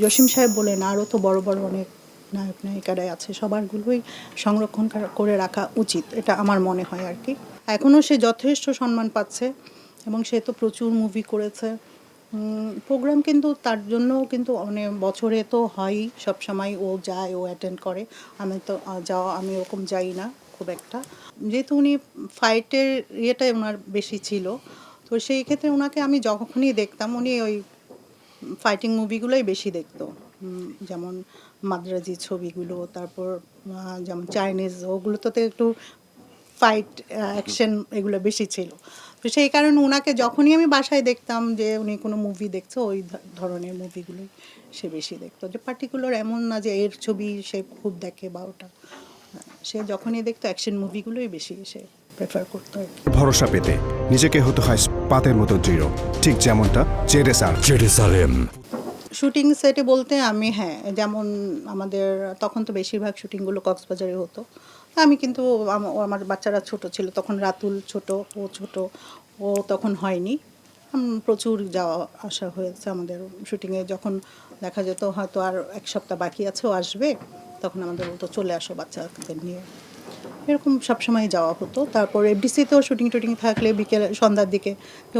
জসিম সাহেব বলেন আরও তো বড় বড় অনেক নায়ক নায়িকারাই আছে, সবারগুলোই সংরক্ষণ করে রাখা উচিত, এটা আমার মনে হয় আর কি। এখনও সে যথেষ্ট সম্মান পাচ্ছে এবং সে তো প্রচুর মুভি করেছে। প্রোগ্রাম কিন্তু তার জন্য কিন্তু অনেক বছরে তো হয়ই, সবসময় ও যায়, ও অ্যাটেন্ড করে। আমি ওরকম যাই না খুব একটা, যেহেতু উনি ফাইটের ইয়েটাই ওনার বেশি ছিল, তো সেই ক্ষেত্রে ওনাকে আমি যখনই দেখতাম উনি ওই ফাইটিং মুভিগুলোই বেশি দেখতো, যেমন মাদ্রাজি ছবিগুলো, তারপর যেমন চাইনিজ, ওগুলোতে একটু ফাইট অ্যাকশন এগুলো বেশি ছিল। তো সেই কারণে ওনাকে যখনই আমি বাসায় দেখতাম যে উনি কোনো মুভি দেখছে, ওই ধরনের মুভিগুলোই সে বেশি দেখতো। যে পার্টিকুলার এমন না যে এর ছবি সে খুব দেখে বা ওটা, সে যখনই দেখতো অ্যাকশন মুভিগুলোই বেশি সে প্রেফার করতো আর কি। ভরসা পেতে নিজেকে হতে হয় পাতের মতো দৃঢ়, ঠিক যেমনটা জেরুসালেম। শুটিং সেটে বলতে আমি যেমন আমাদের তখন তো বেশিরভাগ শুটিংগুলো কক্সবাজারে হতো। আমি কিন্তু আমার বাচ্চারা ছোট ছিল তখন, রাতুল ছোট, ও ছোট, ও তখন হয়নি। প্রচুর যাওয়া আসা হয়েছে আমাদের শুটিংয়ে। যখন দেখা যেত হয়তো আর এক সপ্তাহ বাকি আছে, ও আসবে, তখন আমাদের বলতো চলে আসো বাচ্চাদের নিয়ে, এরকম সবসময় যাওয়া হতো। তারপর এফডিসিতেও শুটিং টুটিং থাকলে বিকেল সন্ধ্যার দিকে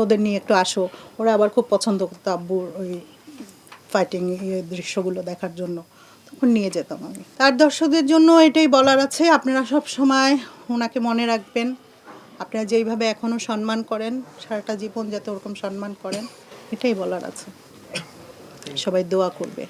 ওদের নিয়ে একটু আসো, ওরা আবার খুব পছন্দ করতো আব্বুর ওই ফাইটিং দৃশ্যগুলো দেখার জন্য, তখন নিয়ে যেতাম আমি। তার দর্শকদের জন্য এটাই বলার আছে, আপনারা সব সময় ওনাকে মনে রাখবেন, আপনারা যেইভাবে এখনও সম্মান করেন, সারাটা জীবন যাতে ওরকম সম্মান করেন, এটাই বলার আছে। সবাই দোয়া করবে।